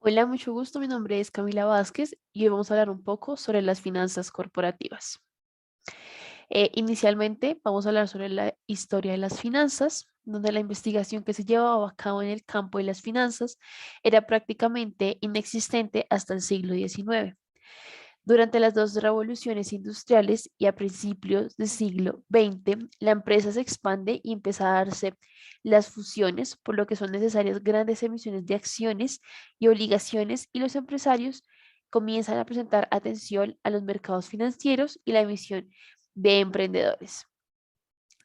Hola, mucho gusto. Mi nombre es Camila Vázquez y hoy vamos a hablar un poco sobre las finanzas corporativas. Inicialmente vamos a hablar sobre la historia de las finanzas, donde la investigación que se llevaba a cabo en el campo de las finanzas era prácticamente inexistente hasta el siglo XIX. Durante las dos revoluciones industriales y a principios del siglo XX, la empresa se expande y empieza a darse las fusiones, por lo que son necesarias grandes emisiones de acciones y obligaciones, y los empresarios comienzan a presentar atención a los mercados financieros y la emisión de emprendedores.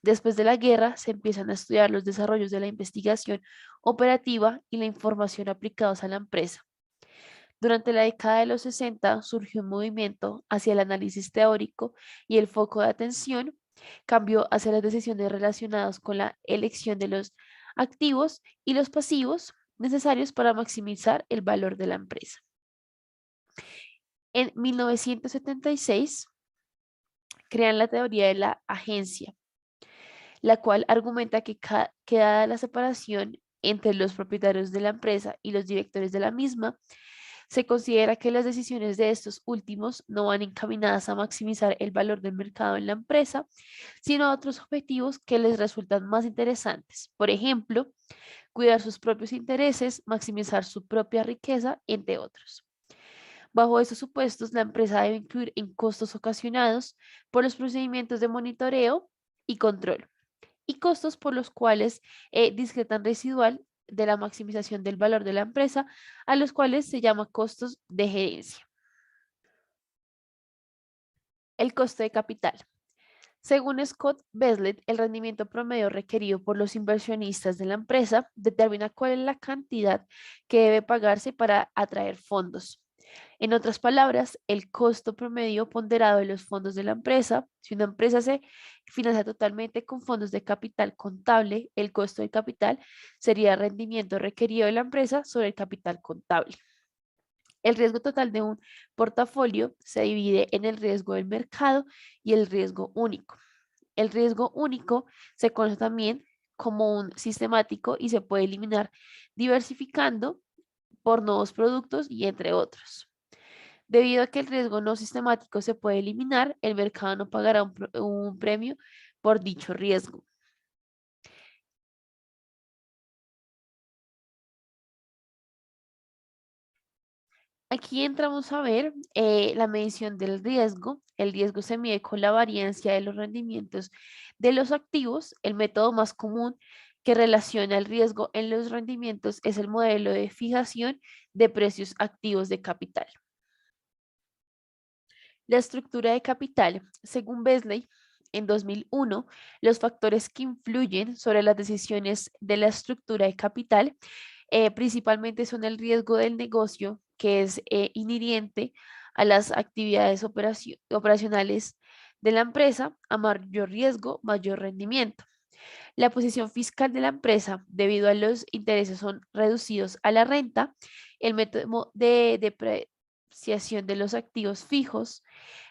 Después de la guerra, se empiezan a estudiar los desarrollos de la investigación operativa y la información aplicados a la empresa. Durante la década de los 60 surgió un movimiento hacia el análisis teórico y el foco de atención cambió hacia las decisiones relacionadas con la elección de los activos y los pasivos necesarios para maximizar el valor de la empresa. En 1976 crean la teoría de la agencia, la cual argumenta que dada la separación entre los propietarios de la empresa y los directores de la misma, se considera que las decisiones de estos últimos no van encaminadas a maximizar el valor del mercado en la empresa, sino a otros objetivos que les resultan más interesantes. Por ejemplo, cuidar sus propios intereses, maximizar su propia riqueza, entre otros. Bajo estos supuestos, la empresa debe incluir en costos ocasionados por los procedimientos de monitoreo y control, y costos por los cuales discretan residual de la maximización del valor de la empresa, a los cuales se llama costos de gerencia. El costo de capital. Según Scott Beslet, el rendimiento promedio requerido por los inversionistas de la empresa determina cuál es la cantidad que debe pagarse para atraer fondos. En otras palabras, el costo promedio ponderado de los fondos de la empresa. Si una empresa se financia totalmente con fondos de capital contable, el costo de capital sería el rendimiento requerido de la empresa sobre el capital contable. El riesgo total de un portafolio se divide en el riesgo del mercado y el riesgo único. El riesgo único se conoce también como un sistemático y se puede eliminar diversificando por nuevos productos y entre otros. Debido a que el riesgo no sistemático se puede eliminar, el mercado no pagará un premio por dicho riesgo. Aquí entramos a ver la medición del riesgo. El riesgo se mide con la variancia de los rendimientos de los activos. El método más común que relaciona el riesgo en los rendimientos es el modelo de fijación de precios activos de capital. La estructura de capital, según Besley, en 2001, los factores que influyen sobre las decisiones de la estructura de capital principalmente son el riesgo del negocio, que es inherente a las actividades operacionales de la empresa. A mayor riesgo, mayor rendimiento. La posición fiscal de la empresa, debido a los intereses son reducidos a la renta, el método de depreciación de los activos fijos,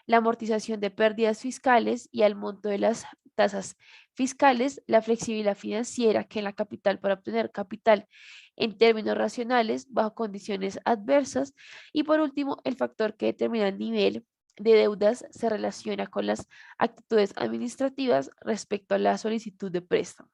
la amortización de pérdidas fiscales y al monto de las tasas fiscales, la flexibilidad financiera que en la capital para obtener capital en términos racionales bajo condiciones adversas, y por último el factor que determina el nivel de deudas se relaciona con las actitudes administrativas respecto a la solicitud de préstamo.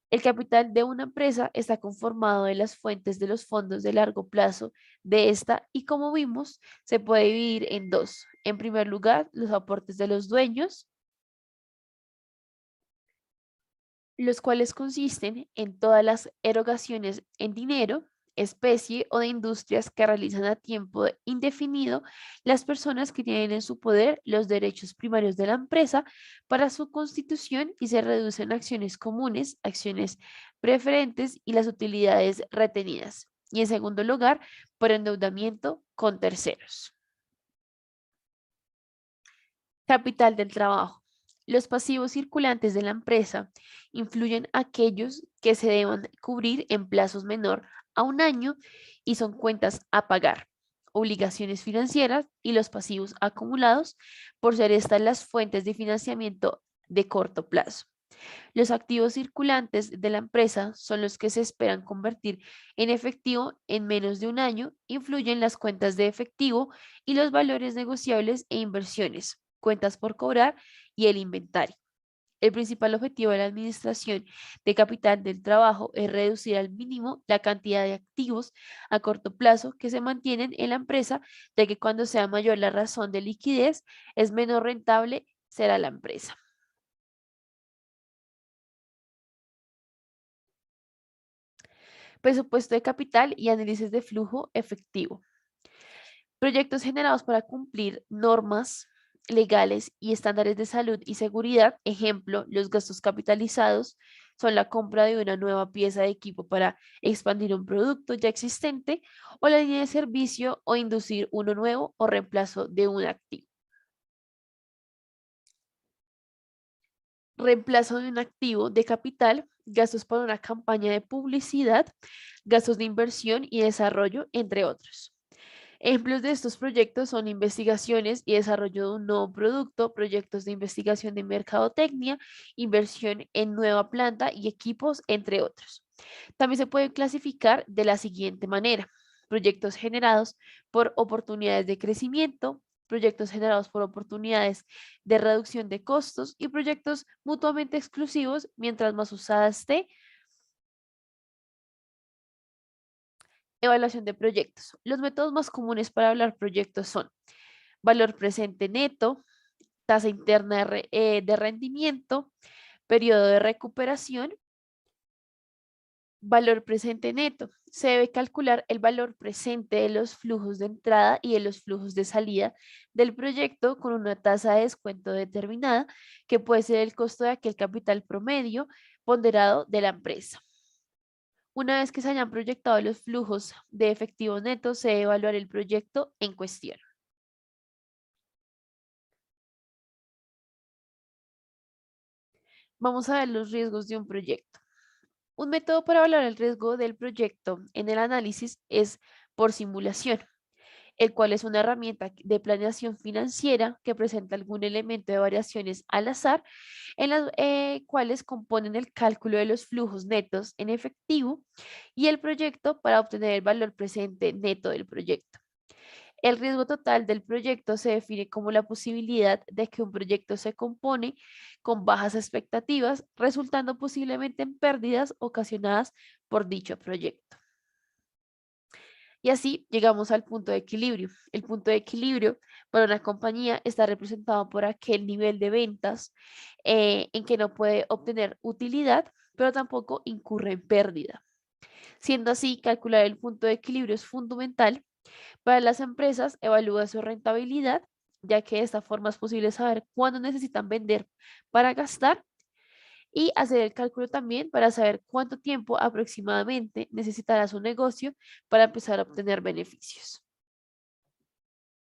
El capital de una empresa está conformado de las fuentes de los fondos de largo plazo de esta, y como vimos, se puede dividir en dos. En primer lugar, los aportes de los dueños, los cuales consisten en todas las erogaciones en dinero, especie o de industrias que realizan a tiempo indefinido las personas que tienen en su poder los derechos primarios de la empresa para su constitución, y se reducen acciones comunes, acciones preferentes y las utilidades retenidas. Y en segundo lugar, por endeudamiento con terceros. Capital del trabajo. Los pasivos circulantes de la empresa influyen aquellos que se deban cubrir en plazos menor a un año y son cuentas a pagar, obligaciones financieras y los pasivos acumulados, por ser estas las fuentes de financiamiento de corto plazo. Los activos circulantes de la empresa son los que se esperan convertir en efectivo en menos de un año, influyen las cuentas de efectivo y los valores negociables e inversiones, cuentas por cobrar y el inventario. El principal objetivo de la administración de capital del trabajo es reducir al mínimo la cantidad de activos a corto plazo que se mantienen en la empresa, ya que cuando sea mayor la razón de liquidez, es menos rentable será la empresa. Presupuesto de capital y análisis de flujo efectivo. Proyectos generados para cumplir normas legales y estándares de salud y seguridad. Ejemplo, los gastos capitalizados son la compra de una nueva pieza de equipo para expandir un producto ya existente o la línea de servicio o inducir uno nuevo o reemplazo de un activo. Reemplazo de un activo de capital, gastos para una campaña de publicidad, gastos de inversión y desarrollo, entre otros. Ejemplos de estos proyectos son investigaciones y desarrollo de un nuevo producto, proyectos de investigación de mercadotecnia, inversión en nueva planta y equipos, entre otros. También se puede clasificar de la siguiente manera: proyectos generados por oportunidades de crecimiento, proyectos generados por oportunidades de reducción de costos y proyectos mutuamente exclusivos. Mientras más usada esté, evaluación de proyectos. Los métodos más comunes para hablar proyectos son valor presente neto, tasa interna de rendimiento, periodo de recuperación, valor presente neto. Se debe calcular el valor presente de los flujos de entrada y de los flujos de salida del proyecto con una tasa de descuento determinada, que puede ser el costo de aquel capital promedio ponderado de la empresa. Una vez que se hayan proyectado los flujos de efectivo neto, se debe evaluar el proyecto en cuestión. Vamos a ver los riesgos de un proyecto. Un método para evaluar el riesgo del proyecto en el análisis es por simulación, el cual es una herramienta de planeación financiera que presenta algún elemento de variaciones al azar, en las cuales componen el cálculo de los flujos netos en efectivo y el proyecto para obtener el valor presente neto del proyecto. El riesgo total del proyecto se define como la posibilidad de que un proyecto se compone con bajas expectativas, resultando posiblemente en pérdidas ocasionadas por dicho proyecto. Y así llegamos al punto de equilibrio. El punto de equilibrio para una compañía está representado por aquel nivel de ventas en que no puede obtener utilidad, pero tampoco incurre en pérdida. Siendo así, calcular el punto de equilibrio es fundamental para las empresas. Evalúa su rentabilidad, ya que de esta forma es posible saber cuándo necesitan vender para gastar, y hacer el cálculo también para saber cuánto tiempo aproximadamente necesitará su negocio para empezar a obtener beneficios.